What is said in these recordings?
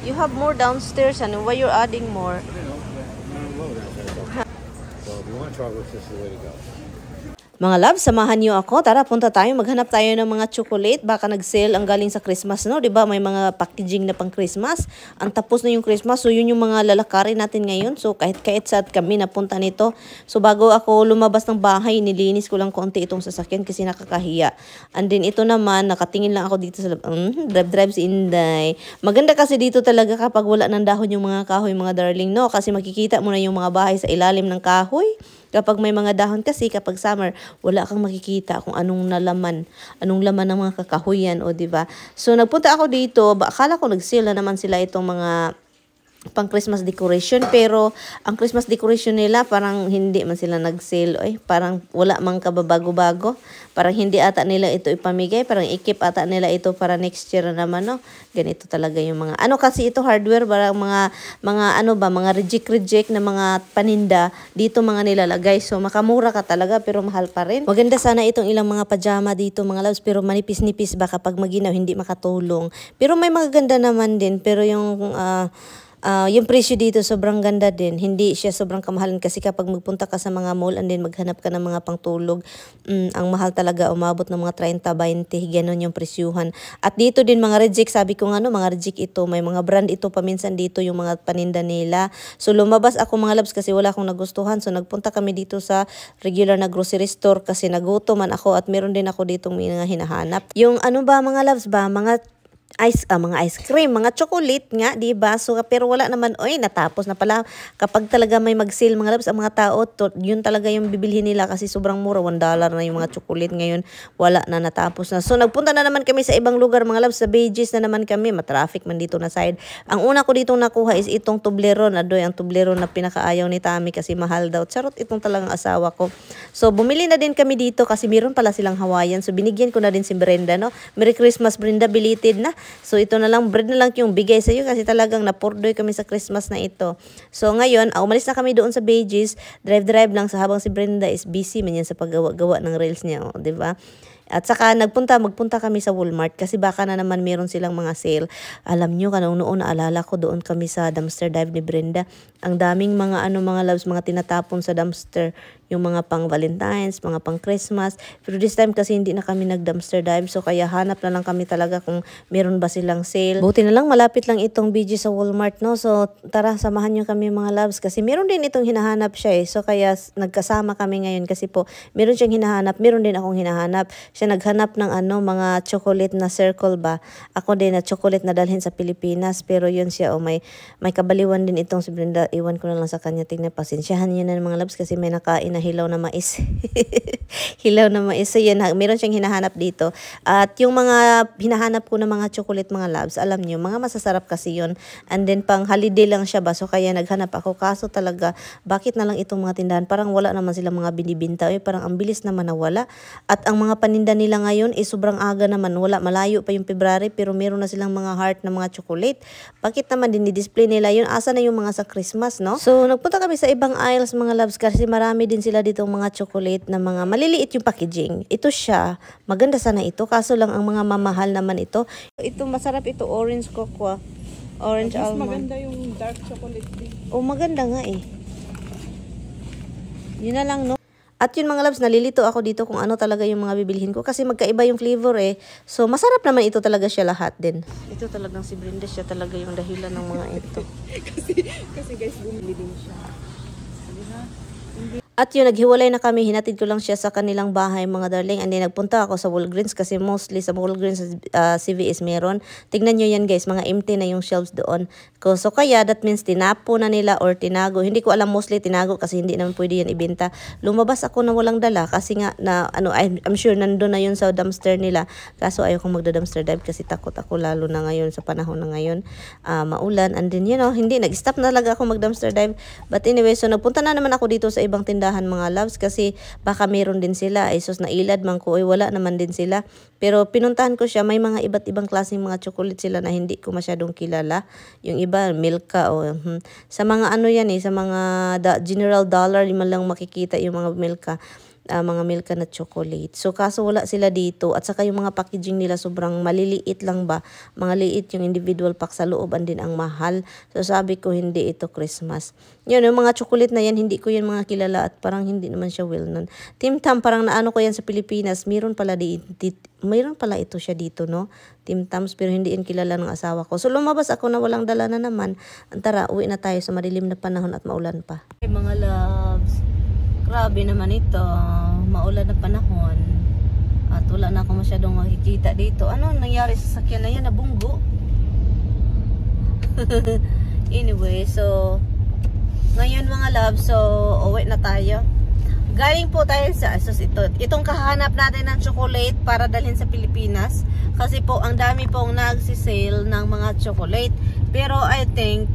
You have more downstairs, and why you're adding more? So if you want chocolates, this is the way to go. Mga loves, samahan niyo ako. Tara, punta tayo. Maghanap tayo ng mga chocolate. Baka nag-sale ang galing sa Christmas, no? 'Di ba? May mga packaging na pang Christmas. Ang tapos na yung Christmas. So, yun yung mga lalakarin natin ngayon. So, kahit saan kami napunta nito. So, bago ako lumabas ng bahay, nilinis ko lang konti itong sasakyan kasi nakakahiya. And then, ito naman, nakatingin lang ako dito sa drive si Inday. Maganda kasi dito talaga kapag wala ng dahon yung mga kahoy, mga darling, no? Kasi makikita mo na yung mga bahay sa ilalim ng kahoy. Kapag may mga dahon kasi, kapag summer, wala kang makikita kung anong laman ng mga kakahuyan, o 'di ba? So nagpunta ako dito, akala ko nag-sale na naman sila itong mga pang Christmas decoration, pero ang Christmas decoration nila parang hindi man sila nag-sale, parang wala mang kababago-bago, parang hindi ata nila ito ipamigay, parang ikip ata nila ito para next year naman, no? Ganito talaga yung mga ano, kasi ito hardware, parang mga ano ba, mga reject na mga paninda dito mga nilalagay. So makamura ka talaga pero mahal pa rin. Maganda sana itong ilang mga pajama dito mga loves, pero manipis-nipis ba kapag maginaw hindi makatulong. Pero may magaganda naman din, pero yung presyo dito sobrang ganda din. Hindi siya sobrang kamahalan kasi kapag magpunta ka sa mga mall and then maghanap ka ng mga pangtulog, ang mahal talaga, umabot ng mga 30-20, ganun yung presyuhan. At dito din mga reject, sabi ko nga no, mga reject ito, may mga brand ito paminsan dito yung mga paninda nila. So lumabas ako mga labs kasi wala akong nagustuhan. So nagpunta kami dito sa regular na grocery store kasi nagutom man ako at meron din ako ditong mga hinahanap. Yung ano ba mga labs ba, mga ice cream, mga chocolate nga, 'di ba? So pero wala naman, natapos na pala. Kapag talaga may mag-sale mga loves, ang mga tao, yun talaga yung bibilhin nila kasi sobrang mura, $1 na yung mga chocolate ngayon. Wala na, natapos na. So nagpunta na naman kami sa ibang lugar mga loves, sa Beijing na naman kami, matraffic man dito na side. Ang una ko ditong nakuha is itong Toblerone, ang Toblerone na pinakaayaw ni Tami kasi mahal daw. Charot, itong talagang asawa ko. So bumili na din kami dito kasi meron pala silang Hawaiian. So binigyan ko na din si Brenda, no? Merry Christmas Brenda, belated na. So ito na lang, bread na lang yung bigay sa iyo kasi talagang napurdoy kami sa Christmas na ito. So ngayon, umalis na kami doon sa Beijing, drive lang sa habang si Brenda is busy man yan sa paggawa-gawa ng reels niya, 'di ba? At saka magpunta kami sa Walmart kasi baka na naman meron silang mga sale. Alam nyo, kanong noon naalala ko doon kami sa dumpster dive ni Brenda. Ang daming mga mga loves, mga tinatapon sa dumpster. Yung mga pang Valentine's, mga pang Christmas. Pero this time kasi hindi na kami nag-dumpster dive. So kaya hanap na lang kami talaga kung meron ba silang sale. Buti na lang, malapit lang itong BG sa Walmart, no? So tara, samahan nyo kami mga loves. Kasi meron din itong hinahanap siya eh. So kaya nagkasama kami ngayon kasi po meron siyang hinahanap. Meron din akong hinahanap. Siya naghanap ng mga chocolate na circle ba. Ako din na chocolate na dalhin sa Pilipinas. Pero yun siya, may kabaliwan din itong si Brenda. Iwan ko na lang sa kanya. Tingnan, pasensyahan niya na mga loves kasi may nakain na hilaw na mais. Hilaw na mais. So yan, meron siyang hinahanap dito. At yung mga hinahanap ko na mga chocolate mga loves, alam niyo, mga masasarap kasi yun. And then pang holiday lang siya ba. So kaya naghanap ako. Kaso talaga, bakit na lang itong mga tindahan? Parang wala naman sila mga binibinta. Parang ang bilis naman nawala. At ang mga paninda nila ngayon sobrang aga naman. Wala, malayo pa yung February pero meron na silang mga heart na mga chocolate. Bakit naman din i-display nila yun? Asa na yung mga sa Christmas, no? So nagpunta kami sa ibang aisles mga loves kasi marami din sila ditong mga chocolate na mga maliliit yung packaging. Ito siya, maganda sana ito, kaso lang ang mga mamahal naman ito. Ito masarap ito, orange cocoa. Orange almond. Maganda yung dark chocolate din. Maganda nga eh. Yun na lang, no? At yun mga loves, nalilito ako dito kung ano talaga yung mga bibilhin ko kasi magkaiba yung flavor eh. So masarap naman ito talaga siya lahat din. Ito talagang si Brenda, siya talaga yung dahilan ng mga ito. kasi guys, bumili din siya. Sabi na, At yun, naghiwalay na kami, hinatid ko lang siya sa kanilang bahay mga darling. And then nagpunta ako sa Walgreens kasi mostly sa Walgreens CVS meron. Tignan nyo yan guys, mga empty na yung shelves doon. So kaya that means tinapo na nila or tinago. Hindi ko alam, mostly tinago kasi hindi naman pwede yan ibenta. Lumabas ako na walang dala kasi nga na I'm sure nandun na yun sa dumpster nila. Kaso ayaw kong magda-dumpster dive kasi takot ako lalo na ngayon sa panahon na ngayon. Maulan. And then hindi, nag-stop na talaga ako mag-dumpster dive. But anyway, so nagpunta na naman ako dito sa ibang tindahan mga loves kasi baka meron din sila. Sus, nailad man ko, wala naman din sila. Pero pinuntahan ko siya, may mga iba't ibang klaseng mga chocolate sila na hindi ko masyadong kilala. Yung iba, Milka sa mga yan sa mga General Dollar, lima lang makikita yung mga Milka. mga Milka na chocolate. So kaso wala sila dito at saka yung mga packaging nila sobrang maliliit lang ba. Mga liit yung individual pack sa loob din ang mahal. So sabi ko hindi ito Christmas. Yun, yung mga chocolate na yan hindi ko yan mga kilala at parang hindi naman siya well known. Tim Tam parang naano ko yan sa Pilipinas. Mayroon pala ito siya dito, no? Tim Tams pero hindi yan kilala ng asawa ko. So lumabas ako na walang dala na naman. Tara, uwi na tayo sa madilim na panahon at maulan pa. Hey, mga loves. Grabe naman ito. Maulan na panahon. At wala na ako masyadong makikita dito. Ano nangyari sa sakyan na yan? Nabunggo. Anyway, so ngayon mga love, so uwi na tayo. Galing po tayo sa Asos ito. Itong kahanap natin ng chocolate para dalhin sa Pilipinas. Kasi po ang dami pong nagsisale ng mga chocolate. Pero I think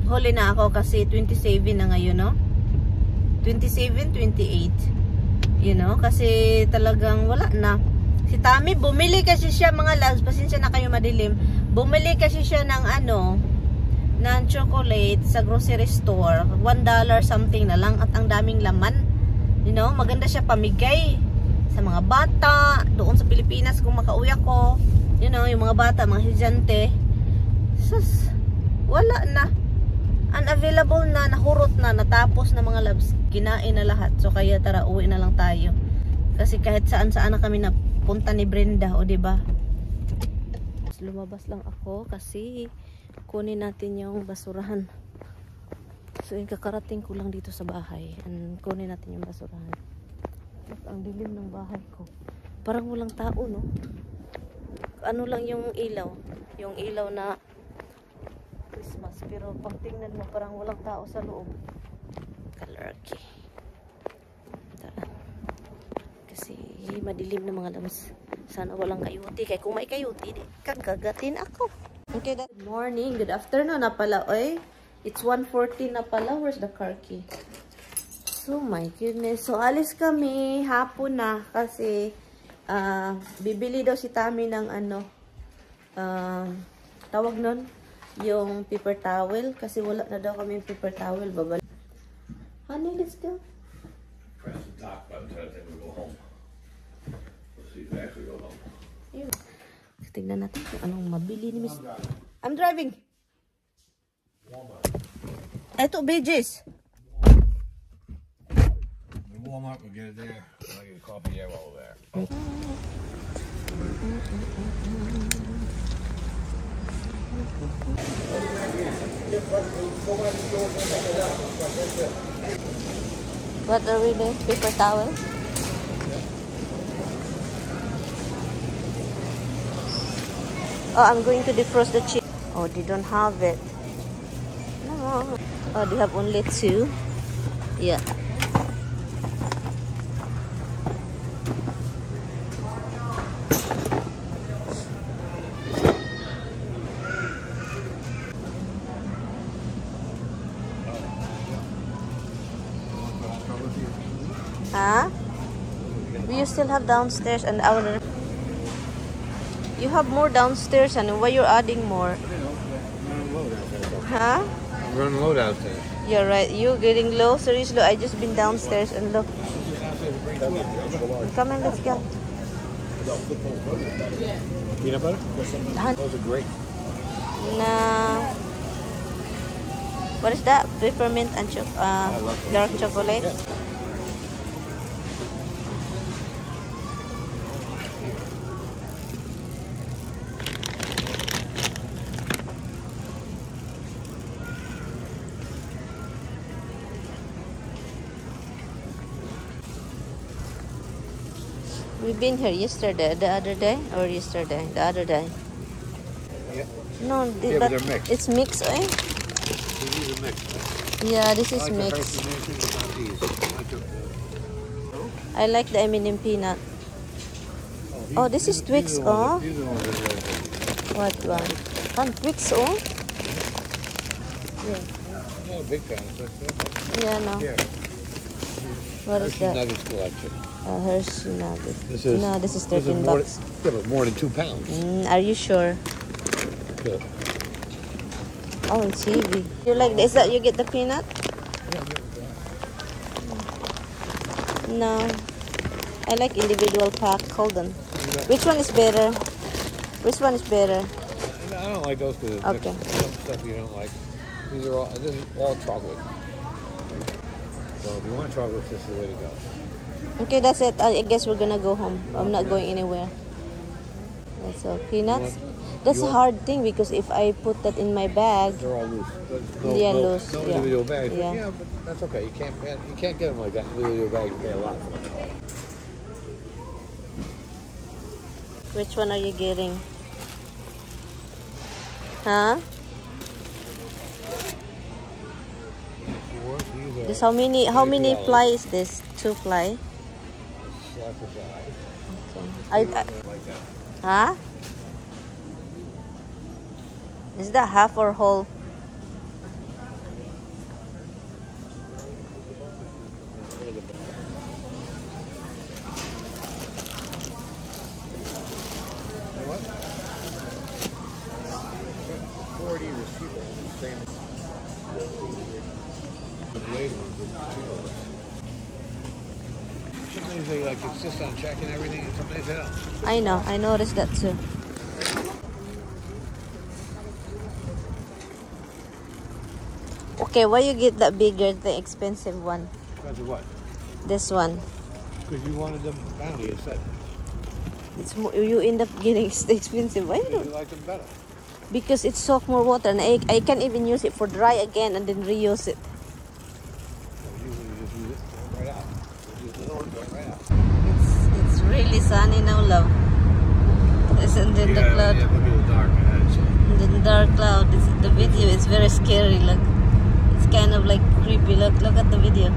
huli na ako kasi 27 na ngayon, no? 27, 28. You know, kasi talagang wala na. Si Tami, bumili kasi siya mga loves. Pasensya na kayo madilim. Bumili kasi siya ng ng chocolate sa grocery store. $1 something na lang at ang daming laman. You know, maganda siya pamigay sa mga bata. Doon sa Pilipinas kung makauwi ako. You know, yung mga bata, mga hisyante. Sus, wala na. Unavailable na, nahurot na, natapos na mga loves. Kinain na lahat. So kaya tara, uwi na lang tayo. Kasi kahit saan-saan na kami napunta ni Brenda, o diba? Lumabas lang ako kasi kunin natin yung basurahan. So yung kakarating ko lang dito sa bahay. Kunin natin yung basurahan. At ang dilim ng bahay ko. Parang walang tao, no? Ano lang yung ilaw. Yung ilaw na Christmas. Pero pag tingnan mo, parang walang tao sa loob. Kalarky. Kasi madilim na mga lams. Sana walang kayuti. Kaya kung may kayuti, kagagatin ako. Okay, good morning. Good afternoon na pala. Oy, it's 1:40 na pala. Where's the car key? So, my goodness. So, alis kami. Hapon na. Kasi, bibili daw si Tami ng tawag nun, yung paper towel. Kasi wala na daw kami yung paper towel. Babalik. Honey, let's go. Press the dock button so that we go home. Let's see if we actually go home. Tignan natin kung anong mabili ni Miss. I'm driving. Eto, Bejes. Walmart, we'll get it there. I'll get a coffee there while we're there. What are we doing? Paper towel? Oh, I'm going to defrost the chicken. Oh, they don't have it. No. Oh, they have only 2. Yeah. Huh? We still have downstairs and our... You have more downstairs and why you're adding more? Huh? I'm running low downstairs. You're right. You getting low? Seriously, I just been downstairs and look. Come on, let's go. Peanut butter? Those are great. Nah. What is that? Peppermint and dark chocolate? Yeah. We've been here yesterday, the other day, or yesterday, the other day. Yeah. No, Yeah, but but they're mixed. it's mixed, eh? These are mixed. Yeah, this is I like the mixed. Hershey mixed, but not these. I like the M&M peanut. These- Oh, this is these are Twix, the ones oh. that- These are the ones that are really good. What one? Twix, oh. Yeah, I'm not a big fan of it. yeah, no. Here. What is Hershey that? Nuggets collection. Hershey Nugget. This is No, this is 13 more, bucks. Yeah, but more than 2 pounds. Are you sure? Good. Oh, it's heavy. You like this? That you get the peanut? No. I like individual pack. Hold on. Which one is better? Which one is better? I don't like those because Okay. some stuff you don't like. This is all chocolate. So if you want chocolate, this is the way to go. Okay, that's it. I guess we're gonna go home. I'm not going anywhere. That's all. Peanuts? That's a hard thing because if I put that in my bag, They're all loose. Yeah, loose, No yeah. individual bags. Yeah. Yeah, but that's okay. You can't get them like that. Individual bags, you pay a lot for them. which one are you getting? Huh? These are This how many ply is this? 2 ply? slice aside. I Like that. huh? Is that half or whole? You know what? 40 is cheaper. Same. The blade ones are cheaper. Sometimes they like insist on checking everything, and sometimes they don't. I know. I noticed that too. Okay, why you get that bigger, the expensive one? Because of what? This one. Because you wanted them bounty instead. It's more, you end up getting expensive. Why You don't? like them better. Because it soak more water, and I can even use it for dry again and then reuse it. Usually you just use it right out. Use the little one right out. It's really sunny now, love. Isn't it the cloud? Yeah, look at the dark. The dark cloud. The video is very scary. Look, it's kind of like creepy. Look at the video.